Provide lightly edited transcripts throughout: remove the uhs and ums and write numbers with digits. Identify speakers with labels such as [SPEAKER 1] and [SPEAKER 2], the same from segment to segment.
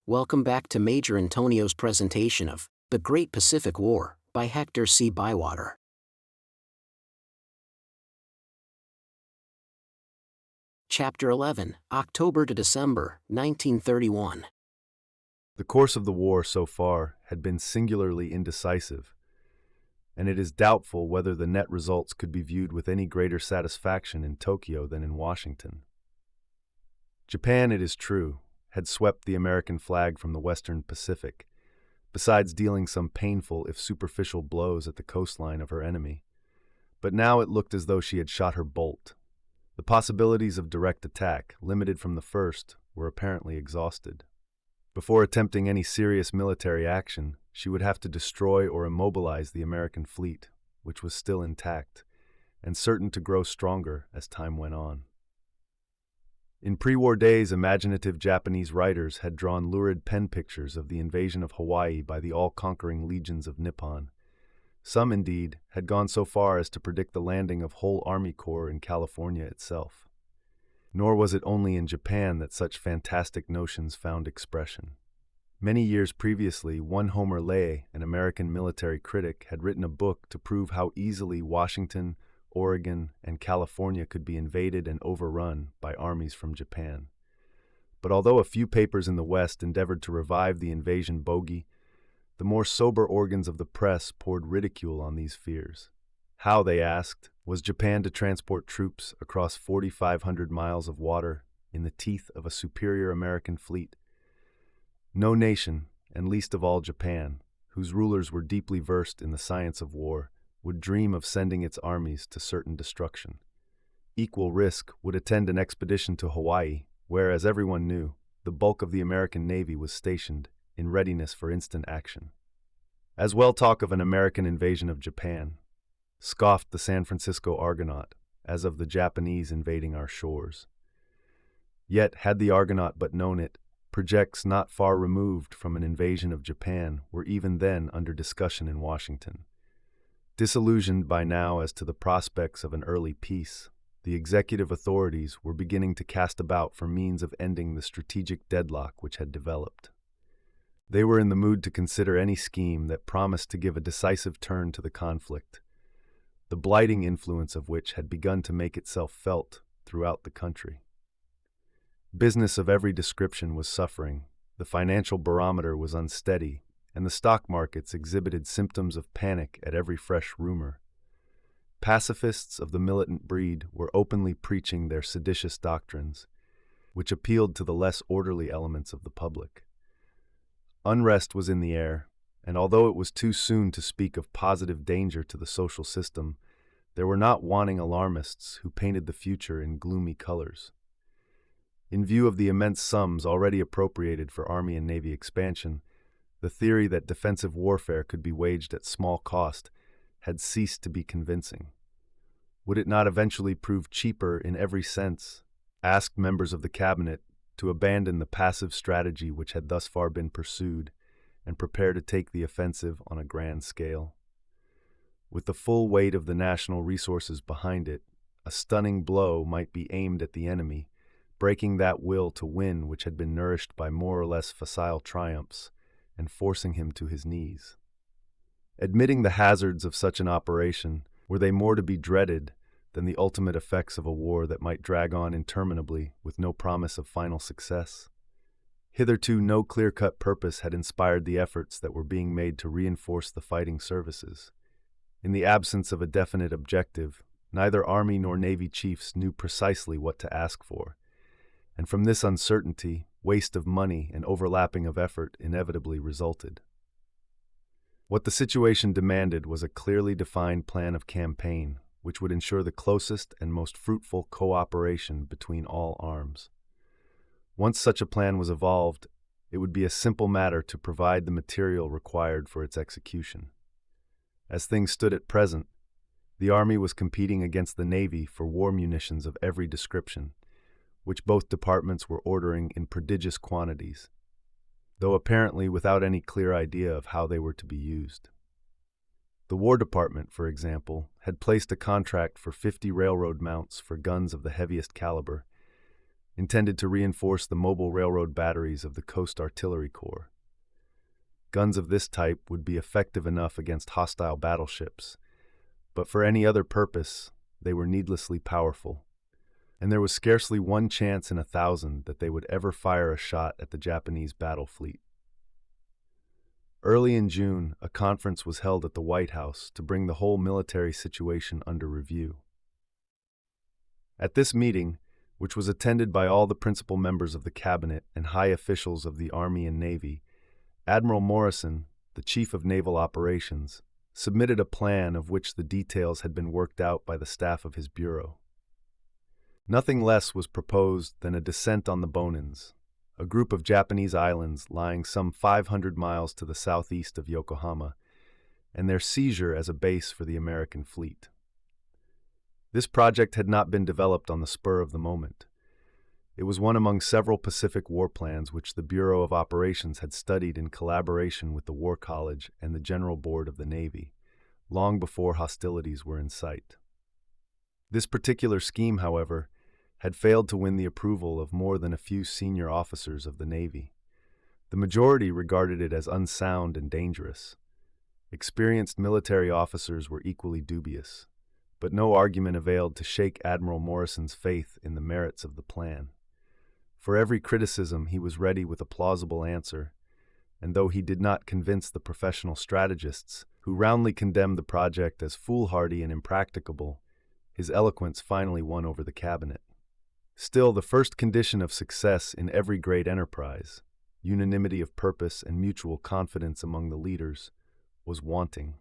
[SPEAKER 1] Welcome back to Major Intonio's presentation of The Great Pacific War by Hector C. Bywater. Chapter 11, October to December, 1931.
[SPEAKER 2] The course of the war so far had been singularly indecisive, and it is doubtful whether the net results could be viewed with any greater satisfaction in Tokyo than in Washington. Japan, it is true, had swept the American flag from the Western Pacific, besides dealing some painful if superficial blows at the coastline of her enemy. But now it looked as though she had shot her bolt. The possibilities of direct attack, limited from the first, were apparently exhausted. Before attempting any serious military action, she would have to destroy or immobilize the American fleet, which was still intact, and certain to grow stronger as time went on. In pre-war days, imaginative Japanese writers had drawn lurid pen pictures of the invasion of Hawaii by the all-conquering legions of Nippon. Some, indeed, had gone so far as to predict the landing of whole army corps in California itself. Nor was it only in Japan that such fantastic notions found expression. Many years previously, one Homer Lay, an American military critic, had written a book to prove how easily Washington, Oregon, and California could be invaded and overrun by armies from Japan. But although a few papers in the West endeavored to revive the invasion bogey, the more sober organs of the press poured ridicule on these fears. How, they asked, was Japan to transport troops across 4,500 miles of water in the teeth of a superior American fleet? No nation, and least of all Japan, whose rulers were deeply versed in the science of war, would dream of sending its armies to certain destruction. Equal risk would attend an expedition to Hawaii, where, as everyone knew, the bulk of the American Navy was stationed in readiness for instant action. As well talk of an American invasion of Japan, scoffed the San Francisco Argonaut, as of the Japanese invading our shores. Yet, had the Argonaut but known it, projects not far removed from an invasion of Japan were even then under discussion in Washington. Disillusioned by now as to the prospects of an early peace, the executive authorities were beginning to cast about for means of ending the strategic deadlock which had developed. They were in the mood to consider any scheme that promised to give a decisive turn to the conflict, the blighting influence of which had begun to make itself felt throughout the country. Business of every description was suffering, the financial barometer was unsteady, and the stock markets exhibited symptoms of panic at every fresh rumor. Pacifists of the militant breed were openly preaching their seditious doctrines, which appealed to the less orderly elements of the public. Unrest was in the air, and although it was too soon to speak of positive danger to the social system, there were not wanting alarmists who painted the future in gloomy colors. In view of the immense sums already appropriated for Army and Navy expansion, the theory that defensive warfare could be waged at small cost had ceased to be convincing. Would it not eventually prove cheaper in every sense, asked members of the cabinet, to abandon the passive strategy which had thus far been pursued and prepare to take the offensive on a grand scale? With the full weight of the national resources behind it, a stunning blow might be aimed at the enemy, breaking that will to win which had been nourished by more or less facile triumphs, and forcing him to his knees. Admitting the hazards of such an operation, were they more to be dreaded than the ultimate effects of a war that might drag on interminably with no promise of final success? Hitherto no clear-cut purpose had inspired the efforts that were being made to reinforce the fighting services. In the absence of a definite objective, neither Army nor Navy chiefs knew precisely what to ask for, and from this uncertainty, waste of money and overlapping of effort inevitably resulted. What the situation demanded was a clearly defined plan of campaign, which would ensure the closest and most fruitful cooperation between all arms. Once such a plan was evolved, it would be a simple matter to provide the material required for its execution. As things stood at present, the Army was competing against the Navy for war munitions of every description, which both departments were ordering in prodigious quantities, though apparently without any clear idea of how they were to be used. The War Department, for example, had placed a contract for 50 railroad mounts for guns of the heaviest caliber, intended to reinforce the mobile railroad batteries of the Coast Artillery Corps. Guns of this type would be effective enough against hostile battleships, but for any other purpose, they were needlessly powerful, and there was scarcely one chance in 1,000 that they would ever fire a shot at the Japanese battle fleet. Early in June, a conference was held at the White House to bring the whole military situation under review. At this meeting, which was attended by all the principal members of the cabinet and high officials of the Army and Navy, Admiral Morrison, the Chief of Naval Operations, submitted a plan of which the details had been worked out by the staff of his bureau. Nothing less was proposed than a descent on the Bonins, a group of Japanese islands lying some 500 miles to the southeast of Yokohama, and their seizure as a base for the American fleet. This project had not been developed on the spur of the moment. It was one among several Pacific war plans which the Bureau of Operations had studied in collaboration with the War College and the General Board of the Navy, long before hostilities were in sight. This particular scheme, however, had failed to win the approval of more than a few senior officers of the Navy. The majority regarded it as unsound and dangerous. Experienced military officers were equally dubious, but no argument availed to shake Admiral Morrison's faith in the merits of the plan. For every criticism, he was ready with a plausible answer, and though he did not convince the professional strategists, who roundly condemned the project as foolhardy and impracticable, his eloquence finally won over the cabinet. Still, the first condition of success in every great enterprise, unanimity of purpose and mutual confidence among the leaders, was wanting.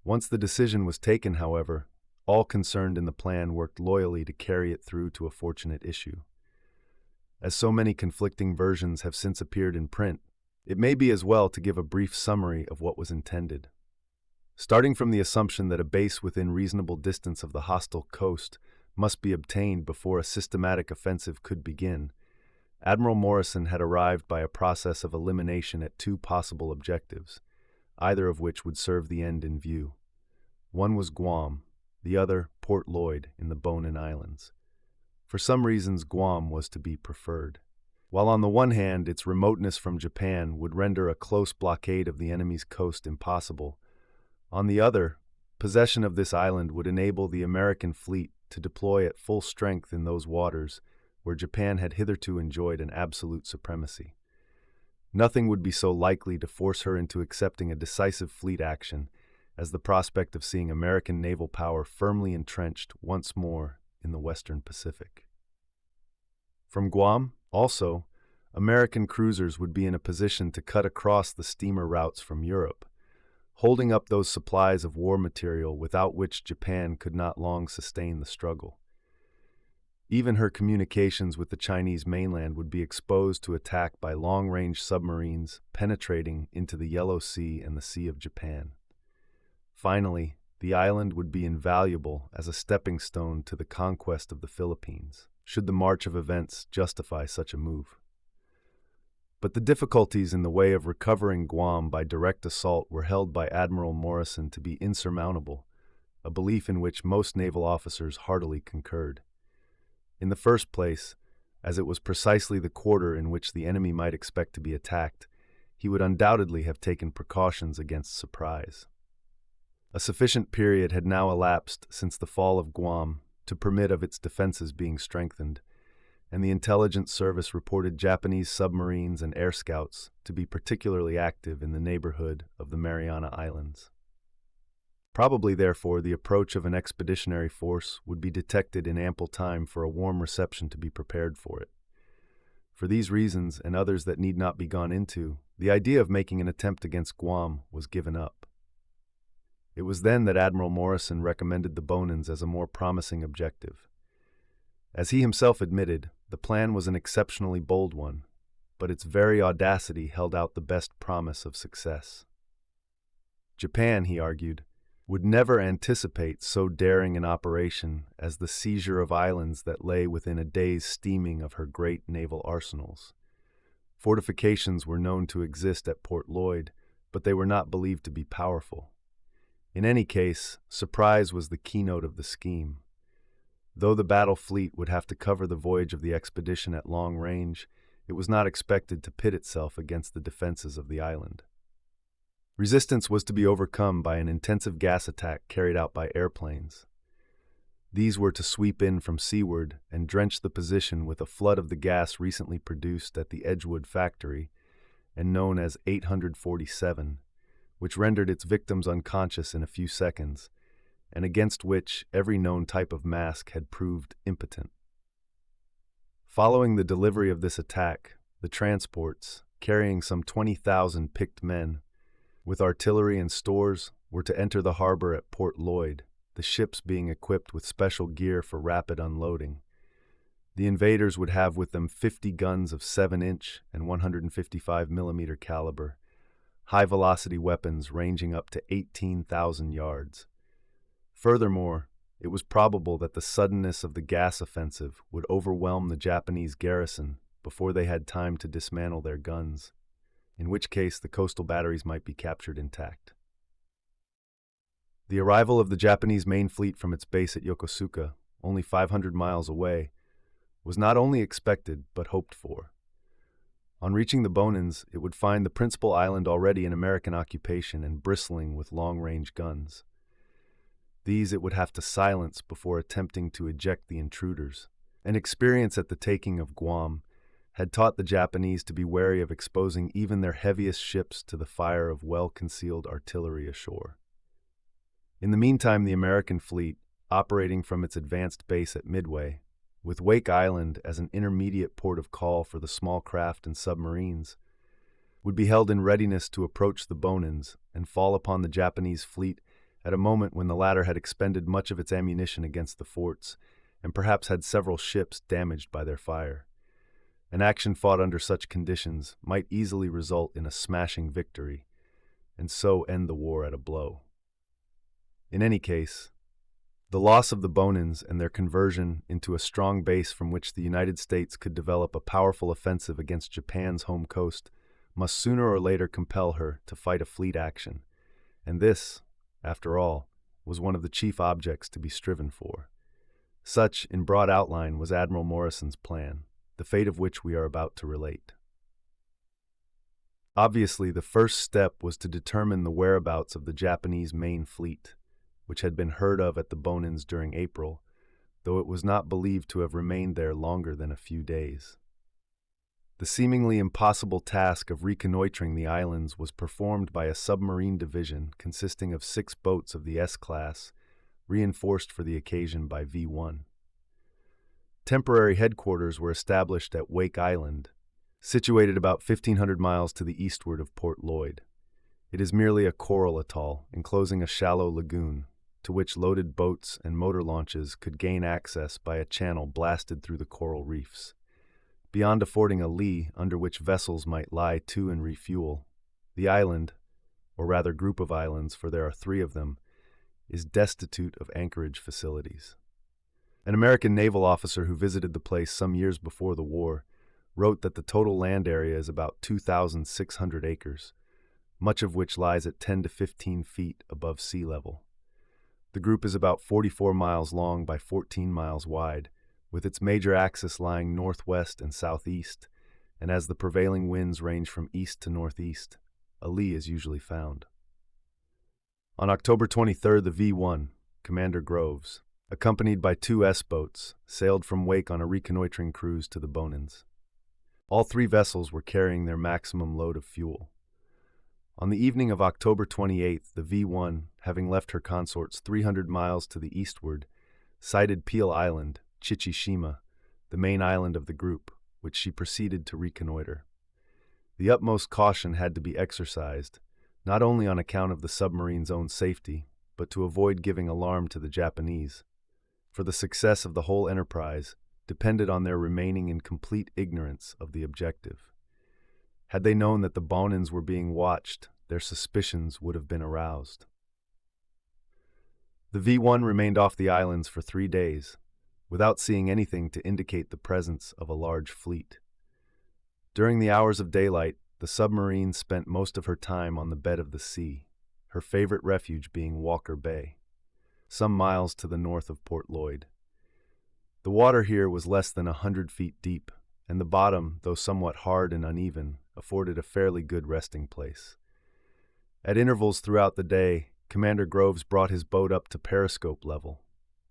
[SPEAKER 2] Once the decision was taken, however, all concerned in the plan worked loyally to carry it through to a fortunate issue. As so many conflicting versions have since appeared in print, it may be as well to give a brief summary of what was intended. Starting from the assumption that a base within reasonable distance of the hostile coast must be obtained before a systematic offensive could begin, Admiral Morrison had arrived by a process of elimination at two possible objectives, either of which would serve the end in view. One was Guam, the other Port Lloyd in the Bonin Islands. For some reasons, Guam was to be preferred. While on the one hand its remoteness from Japan would render a close blockade of the enemy's coast impossible, on the other, possession of this island would enable the American fleet to deploy at full strength in those waters where Japan had hitherto enjoyed an absolute supremacy. Nothing would be so likely to force her into accepting a decisive fleet action as the prospect of seeing American naval power firmly entrenched once more in the Western Pacific. From Guam, also, American cruisers would be in a position to cut across the steamer routes from Europe, holding up those supplies of war material without which Japan could not long sustain the struggle. Even her communications with the Chinese mainland would be exposed to attack by long-range submarines penetrating into the Yellow Sea and the Sea of Japan. Finally, the island would be invaluable as a stepping stone to the conquest of the Philippines, should the march of events justify such a move. But the difficulties in the way of recovering Guam by direct assault were held by Admiral Morrison to be insurmountable, a belief in which most naval officers heartily concurred. In the first place, as it was precisely the quarter in which the enemy might expect to be attacked, he would undoubtedly have taken precautions against surprise. A sufficient period had now elapsed since the fall of Guam to permit of its defenses being strengthened, and the intelligence service reported Japanese submarines and air scouts to be particularly active in the neighborhood of the Mariana Islands. Probably, therefore, the approach of an expeditionary force would be detected in ample time for a warm reception to be prepared for it. For these reasons, and others that need not be gone into, the idea of making an attempt against Guam was given up. It was then that Admiral Morrison recommended the Bonins as a more promising objective. As he himself admitted, the plan was an exceptionally bold one, but its very audacity held out the best promise of success. Japan, he argued, would never anticipate so daring an operation as the seizure of islands that lay within a day's steaming of her great naval arsenals. Fortifications were known to exist at Port Lloyd, but they were not believed to be powerful. In any case, surprise was the keynote of the scheme. Though the battle fleet would have to cover the voyage of the expedition at long range, it was not expected to pit itself against the defenses of the island. Resistance was to be overcome by an intensive gas attack carried out by airplanes. These were to sweep in from seaward and drench the position with a flood of the gas recently produced at the Edgewood factory and known as 847, which rendered its victims unconscious in a few seconds, and against which every known type of mask had proved impotent. Following the delivery of this attack, the transports, carrying some 20,000 picked men, with artillery and stores, were to enter the harbor at Port Lloyd, the ships being equipped with special gear for rapid unloading. The invaders would have with them 50 guns of 7-inch and 155mm caliber, high-velocity weapons ranging up to 18,000 yards. Furthermore, it was probable that the suddenness of the gas offensive would overwhelm the Japanese garrison before they had time to dismantle their guns, in which case the coastal batteries might be captured intact. The arrival of the Japanese main fleet from its base at Yokosuka, only 500 miles away, was not only expected but hoped for. On reaching the Bonins, it would find the principal island already in American occupation and bristling with long-range guns. These it would have to silence before attempting to eject the intruders. An experience at the taking of Guam had taught the Japanese to be wary of exposing even their heaviest ships to the fire of well-concealed artillery ashore. In the meantime, the American fleet, operating from its advanced base at Midway, with Wake Island as an intermediate port of call for the small craft and submarines, would be held in readiness to approach the Bonins and fall upon the Japanese fleet at a moment when the latter had expended much of its ammunition against the forts and perhaps had several ships damaged by their fire. An action fought under such conditions might easily result in a smashing victory, and so end the war at a blow. In any case, the loss of the Bonins and their conversion into a strong base from which the United States could develop a powerful offensive against Japan's home coast must sooner or later compel her to fight a fleet action, and this, after all, was one of the chief objects to be striven for. Such, in broad outline, was Admiral Morrison's plan, the fate of which we are about to relate. Obviously, the first step was to determine the whereabouts of the Japanese main fleet, which had been heard of at the Bonins during April, though it was not believed to have remained there longer than a few days. The seemingly impossible task of reconnoitering the islands was performed by a submarine division consisting of 6 boats of the S-class, reinforced for the occasion by V-1. Temporary headquarters were established at Wake Island, situated about 1,500 miles to the eastward of Port Lloyd. It is merely a coral atoll, enclosing a shallow lagoon, to which loaded boats and motor launches could gain access by a channel blasted through the coral reefs. Beyond affording a lee under which vessels might lie to and refuel, the island, or rather group of islands, for there are 3 of them, is destitute of anchorage facilities. An American naval officer who visited the place some years before the war wrote that the total land area is about 2,600 acres, much of which lies at 10 to 15 feet above sea level. The group is about 44 miles long by 14 miles wide, with its major axis lying northwest and southeast, and as the prevailing winds range from east to northeast, a lee is usually found. On October 23rd, the V-1, Commander Groves, accompanied by 2 S-boats, sailed from Wake on a reconnoitering cruise to the Bonins. All 3 vessels were carrying their maximum load of fuel. On the evening of October 28th, the V-1, having left her consorts 300 miles to the eastward, sighted Peel Island, Chichishima, the main island of the group, which she proceeded to reconnoiter. The utmost caution had to be exercised, not only on account of the submarine's own safety, but to avoid giving alarm to the Japanese, for the success of the whole enterprise depended on their remaining in complete ignorance of the objective. Had they known that the Bonins were being watched, their suspicions would have been aroused. The V-1 remained off the islands for 3 days, without seeing anything to indicate the presence of a large fleet. During the hours of daylight, the submarine spent most of her time on the bed of the sea, her favorite refuge being Walker Bay, some miles to the north of Port Lloyd. The water here was less than 100 feet deep, and the bottom, though somewhat hard and uneven, afforded a fairly good resting place. At intervals throughout the day, Commander Groves brought his boat up to periscope level,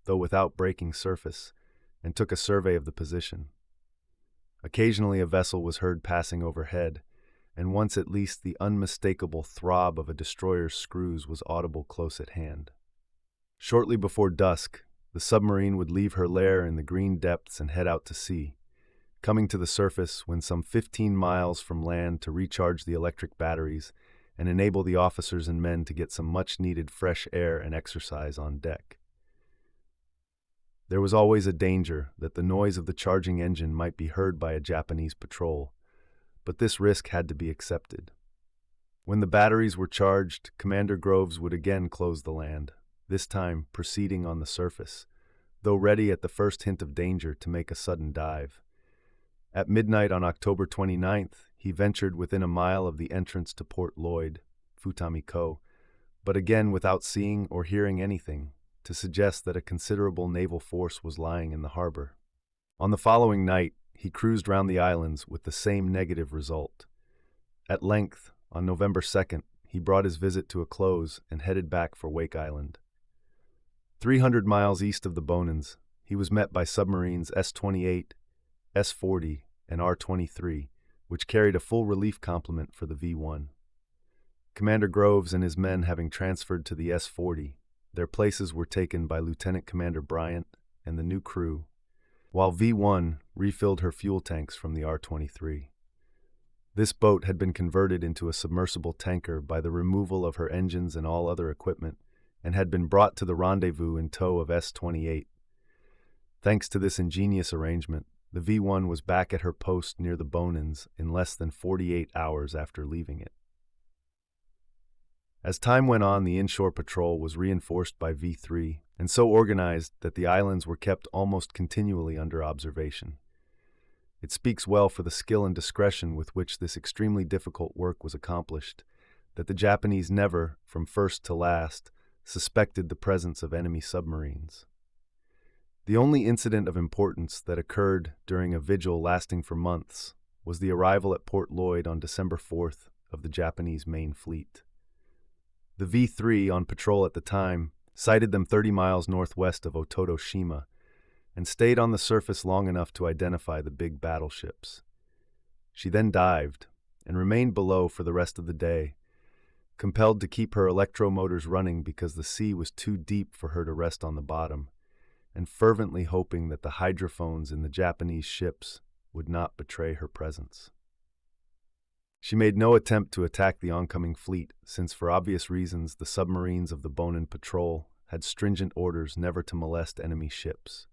[SPEAKER 2] though without breaking surface, and took a survey of the position. Occasionally a vessel was heard passing overhead, and once at least the unmistakable throb of a destroyer's screws was audible close at hand. Shortly before dusk, the submarine would leave her lair in the green depths and head out to sea, coming to the surface when some 15 miles from land to recharge the electric batteries and enable the officers and men to get some much-needed fresh air and exercise on deck. There was always a danger that the noise of the charging engine might be heard by a Japanese patrol, but this risk had to be accepted. When the batteries were charged, Commander Groves would again close the land, this time proceeding on the surface, though ready at the first hint of danger to make a sudden dive. At midnight on October 29th, he ventured within a mile of the entrance to Port Lloyd, Futami-ko, but again without seeing or hearing anything, to suggest that a considerable naval force was lying in the harbor. On the following night, he cruised round the islands with the same negative result. At length, on November 2nd, he brought his visit to a close and headed back for Wake Island. 300 miles east of the Bonans, he was met by submarines S-28, S-40, and R-23, which carried a full relief complement for the V-1. Commander Groves and his men having transferred to the S-40, their places were taken by Lieutenant Commander Bryant and the new crew, while V-1 refilled her fuel tanks from the R-23. This boat had been converted into a submersible tanker by the removal of her engines and all other equipment, and had been brought to the rendezvous in tow of S-28. Thanks to this ingenious arrangement, the V-1 was back at her post near the Bonans in less than 48 hours after leaving it. As time went on, the inshore patrol was reinforced by V-3, and so organized that the islands were kept almost continually under observation. It speaks well for the skill and discretion with which this extremely difficult work was accomplished, that the Japanese never, from first to last, suspected the presence of enemy submarines. The only incident of importance that occurred during a vigil lasting for months was the arrival at Port Lloyd on December 4th of the Japanese main fleet. The V-3, on patrol at the time, sighted them 30 miles northwest of Ototo-shima and stayed on the surface long enough to identify the big battleships. She then dived and remained below for the rest of the day, compelled to keep her electromotors running because the sea was too deep for her to rest on the bottom, and fervently hoping that the hydrophones in the Japanese ships would not betray her presence. She made no attempt to attack the oncoming fleet, since for obvious reasons the submarines of the Bonin Patrol had stringent orders never to molest enemy ships.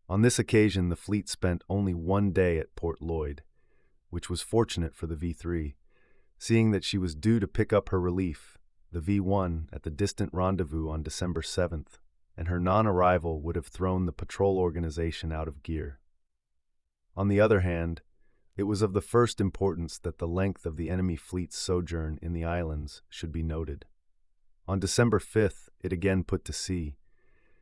[SPEAKER 2] On this occasion the fleet spent only 1 day at Port Lloyd, which was fortunate for the V-3, seeing that she was due to pick up her relief, the V-1, at the distant rendezvous on December 7th, and her non-arrival would have thrown the patrol organization out of gear. On the other hand, it was of the first importance that the length of the enemy fleet's sojourn in the islands should be noted. On December 5th, it again put to sea,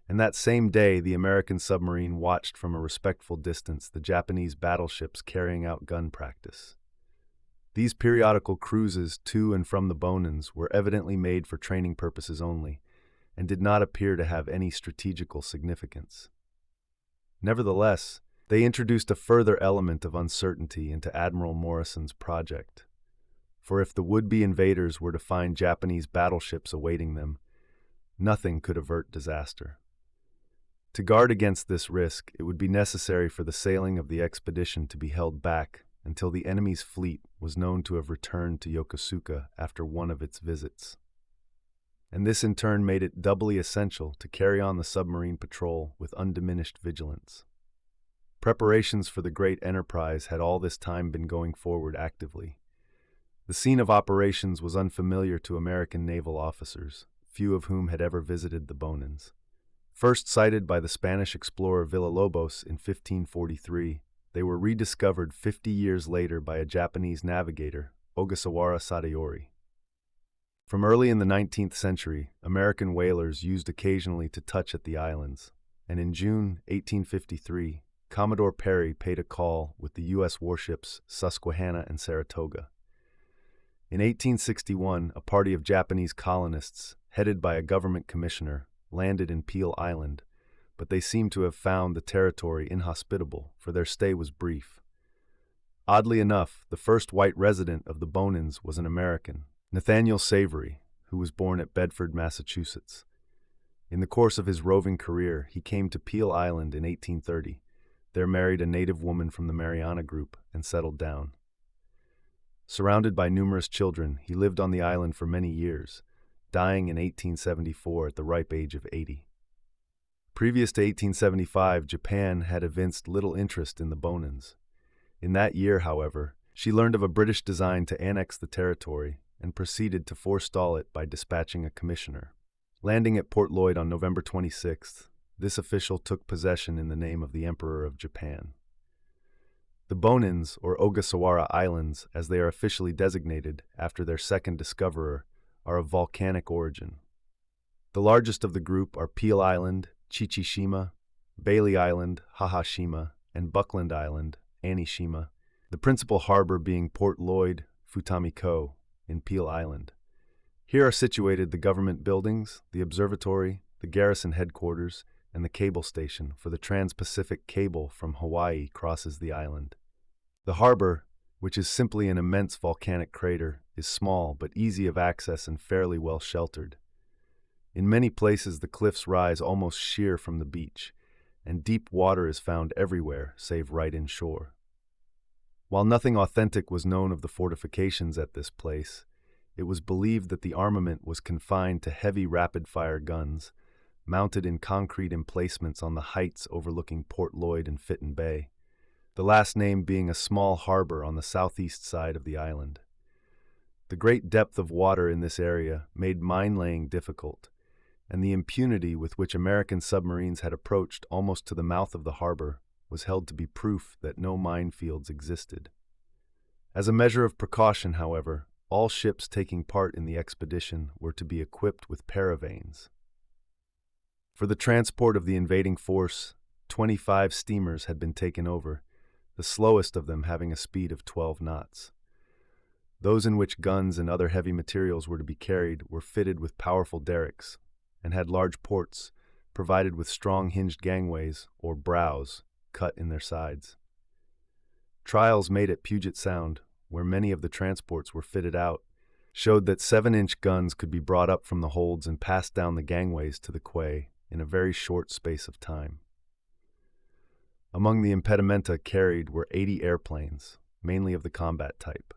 [SPEAKER 2] and that same day the American submarine watched from a respectful distance the Japanese battleships carrying out gun practice. These periodical cruises to and from the Bonans were evidently made for training purposes only, and did not appear to have any strategical significance. Nevertheless, they introduced a further element of uncertainty into Admiral Morrison's project. For if the would-be invaders were to find Japanese battleships awaiting them, nothing could avert disaster. To guard against this risk, it would be necessary for the sailing of the expedition to be held back until the enemy's fleet was known to have returned to Yokosuka after one of its visits. And this in turn made it doubly essential to carry on the submarine patrol with undiminished vigilance. Preparations for the great enterprise had all this time been going forward actively. The scene of operations was unfamiliar to American naval officers, few of whom had ever visited the Bonans. First sighted by the Spanish explorer Villalobos in 1543, they were rediscovered 50 years later by a Japanese navigator, Ogasawara Sadayori. From early in the 19th century, American whalers used occasionally to touch at the islands, and in June 1853, Commodore Perry paid a call with the U.S. warships Susquehanna and Saratoga. In 1861, a party of Japanese colonists, headed by a government commissioner, landed in Peel Island, but they seem to have found the territory inhospitable, for their stay was brief. Oddly enough, the first white resident of the Bonins was an American, Nathaniel Savory, who was born at Bedford, Massachusetts. In the course of his roving career, he came to Peel Island in 1830, there married a native woman from the Mariana Group, and settled down. Surrounded by numerous children, he lived on the island for many years, dying in 1874 at the ripe age of 80. Previous to 1875, Japan had evinced little interest in the Bonins. In that year, however, she learned of a British design to annex the territory and proceeded to forestall it by dispatching a commissioner. Landing at Port Lloyd on November 26th, this official took possession in the name of the Emperor of Japan. The Bonins, or Ogasawara Islands, as they are officially designated after their second discoverer, are of volcanic origin. The largest of the group are Peel Island, Chichishima, Bailey Island, Hahashima, and Buckland Island, Anishima, the principal harbor being Port Lloyd, Futami-ko, in Peel Island. Here are situated the government buildings, the observatory, the garrison headquarters, and the cable station, for the Trans-Pacific Cable from Hawaii crosses the island. The harbor, which is simply an immense volcanic crater, is small but easy of access and fairly well sheltered. In many places the cliffs rise almost sheer from the beach, and deep water is found everywhere save right inshore. While nothing authentic was known of the fortifications at this place, it was believed that the armament was confined to heavy rapid-fire guns, mounted in concrete emplacements on the heights overlooking Port Lloyd and Fitton Bay, the last named being a small harbor on the southeast side of the island. The great depth of water in this area made mine-laying difficult, and the impunity with which American submarines had approached almost to the mouth of the harbor was held to be proof that no minefields existed. As a measure of precaution, however, all ships taking part in the expedition were to be equipped with paravanes. For the transport of the invading force, 25 steamers had been taken over, the slowest of them having a speed of 12 knots. Those in which guns and other heavy materials were to be carried were fitted with powerful derricks and had large ports, provided with strong hinged gangways, or brows, cut in their sides. Trials made at Puget Sound, where many of the transports were fitted out, showed that 7-inch guns could be brought up from the holds and passed down the gangways to the quay in a very short space of time. Among the impedimenta carried were 80 airplanes, mainly of the combat type.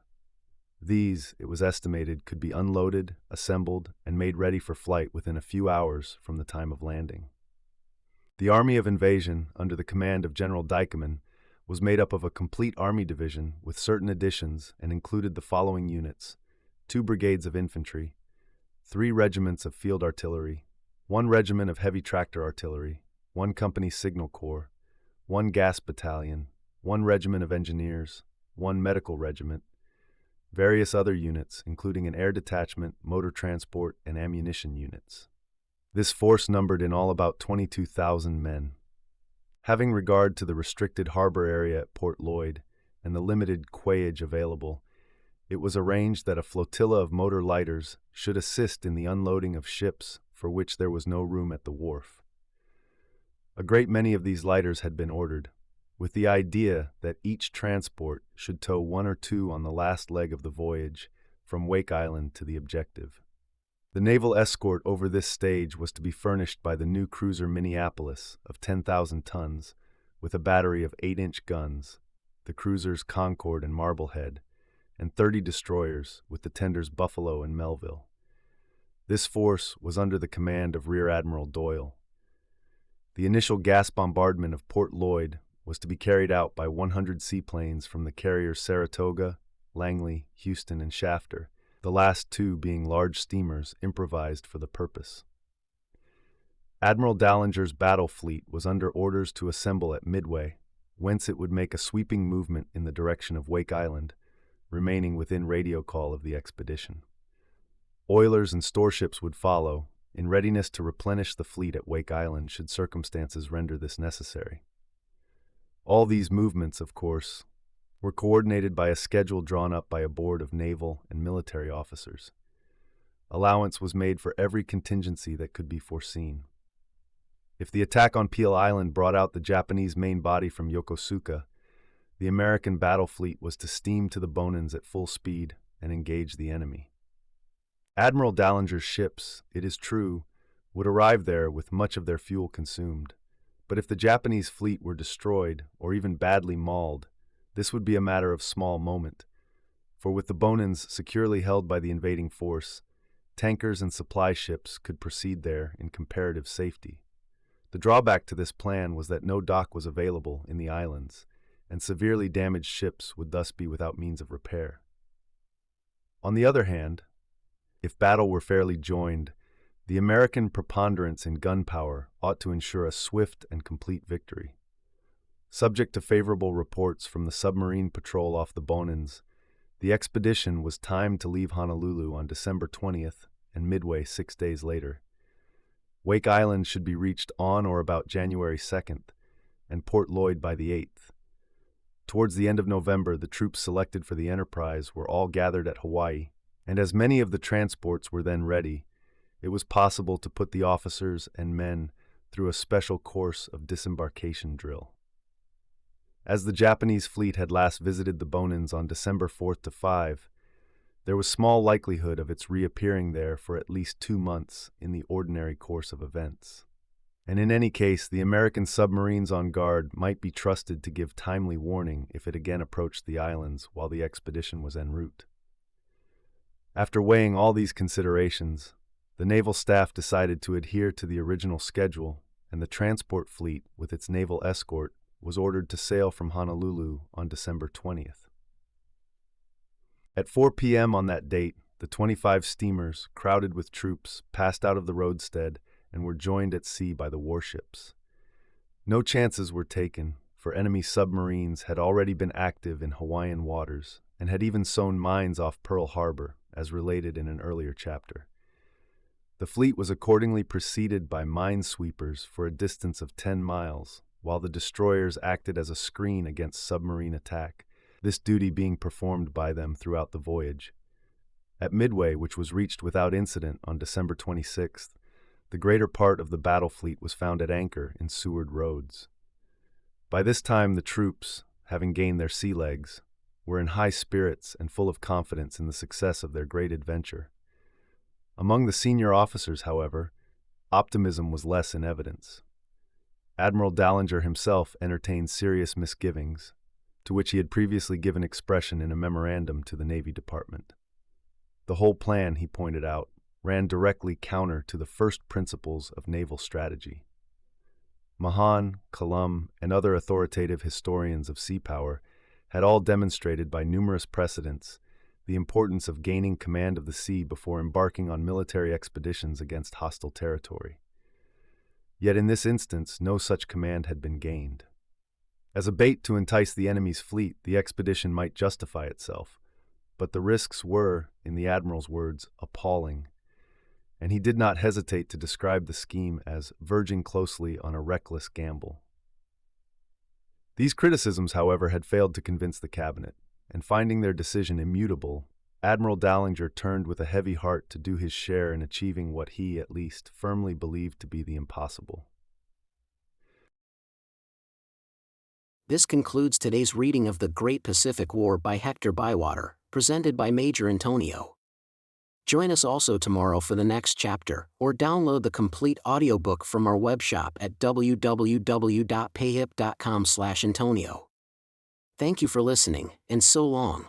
[SPEAKER 2] These, it was estimated, could be unloaded, assembled, and made ready for flight within a few hours from the time of landing. The Army of Invasion, under the command of General Dykeman, was made up of a complete army division with certain additions and included the following units: 2 brigades of infantry, 3 regiments of field artillery, 1 regiment of heavy tractor artillery, 1 company signal corps, 1 gas battalion, 1 regiment of engineers, 1 medical regiment, various other units, including an air detachment, motor transport, and ammunition units. This force numbered in all about 22,000 men. Having regard to the restricted harbor area at Port Lloyd and the limited quayage available, it was arranged that a flotilla of motor lighters should assist in the unloading of ships for which there was no room at the wharf. A great many of these lighters had been ordered, with the idea that each transport should tow 1 or 2 on the last leg of the voyage from Wake Island to the objective. The naval escort over this stage was to be furnished by the new cruiser Minneapolis of 10,000 tons, with a battery of 8-inch guns, the cruisers Concord and Marblehead, and 30 destroyers with the tenders Buffalo and Melville. This force was under the command of Rear Admiral Doyle. The initial gas bombardment of Port Lloyd was to be carried out by 100 seaplanes from the carriers Saratoga, Langley, Houston, and Shafter, the last 2 being large steamers improvised for the purpose. Admiral Dallinger's battle fleet was under orders to assemble at Midway, whence it would make a sweeping movement in the direction of Wake Island, remaining within radio call of the expedition. Oilers and storeships would follow, in readiness to replenish the fleet at Wake Island should circumstances render this necessary. All these movements, of course, were coordinated by a schedule drawn up by a board of naval and military officers. Allowance was made for every contingency that could be foreseen. If the attack on Peel Island brought out the Japanese main body from Yokosuka, the American battle fleet was to steam to the Bonins at full speed and engage the enemy. Admiral Dallinger's ships, it is true, would arrive there with much of their fuel consumed, but if the Japanese fleet were destroyed or even badly mauled, this would be a matter of small moment, for with the Bonins securely held by the invading force, tankers and supply ships could proceed there in comparative safety. The drawback to this plan was that no dock was available in the islands, and severely damaged ships would thus be without means of repair. On the other hand, if battle were fairly joined, the American preponderance in gunpowder ought to ensure a swift and complete victory. Subject to favorable reports from the submarine patrol off the Bonins, the expedition was timed to leave Honolulu on December 20th and Midway 6 days later. Wake Island should be reached on or about January 2nd, and Port Lloyd by the 8th. Towards the end of November, the troops selected for the enterprise were all gathered at Hawaii, and as many of the transports were then ready, it was possible to put the officers and men through a special course of disembarkation drill. As the Japanese fleet had last visited the Bonins on December 4th to 5, there was small likelihood of its reappearing there for at least 2 months in the ordinary course of events. And in any case, the American submarines on guard might be trusted to give timely warning if it again approached the islands while the expedition was en route. After weighing all these considerations, the naval staff decided to adhere to the original schedule, and the transport fleet, with its naval escort, was ordered to sail from Honolulu on December 20th. At 4 p.m. on that date, the 25 steamers, crowded with troops, passed out of the roadstead and were joined at sea by the warships. No chances were taken, for enemy submarines had already been active in Hawaiian waters and had even sown mines off Pearl Harbor, as related in an earlier chapter. The fleet was accordingly preceded by minesweepers for a distance of 10 miles, while the destroyers acted as a screen against submarine attack, this duty being performed by them throughout the voyage. At Midway, which was reached without incident on December 26th, the greater part of the battle fleet was found at anchor in Seward Roads. By this time the troops, having gained their sea legs, were in high spirits and full of confidence in the success of their great adventure. Among the senior officers, however, optimism was less in evidence. Admiral Dallinger himself entertained serious misgivings, to which he had previously given expression in a memorandum to the Navy Department. The whole plan, he pointed out, ran directly counter to the first principles of naval strategy. Mahan, Colum, and other authoritative historians of sea power had all demonstrated by numerous precedents the importance of gaining command of the sea before embarking on military expeditions against hostile territory. Yet in this instance, no such command had been gained. As a bait to entice the enemy's fleet, the expedition might justify itself, but the risks were, in the admiral's words, appalling, and he did not hesitate to describe the scheme as verging closely on a reckless gamble. These criticisms, however, had failed to convince the cabinet, and finding their decision immutable, Admiral Dallinger turned with a heavy heart to do his share in achieving what he, at least, firmly believed to be the impossible.
[SPEAKER 1] This concludes today's reading of The Great Pacific War by Hector Bywater, presented by Major Intonio. Join us also tomorrow for the next chapter, or download the complete audiobook from our webshop at www.payhip.com/Antonio. Thank you for listening, and so long.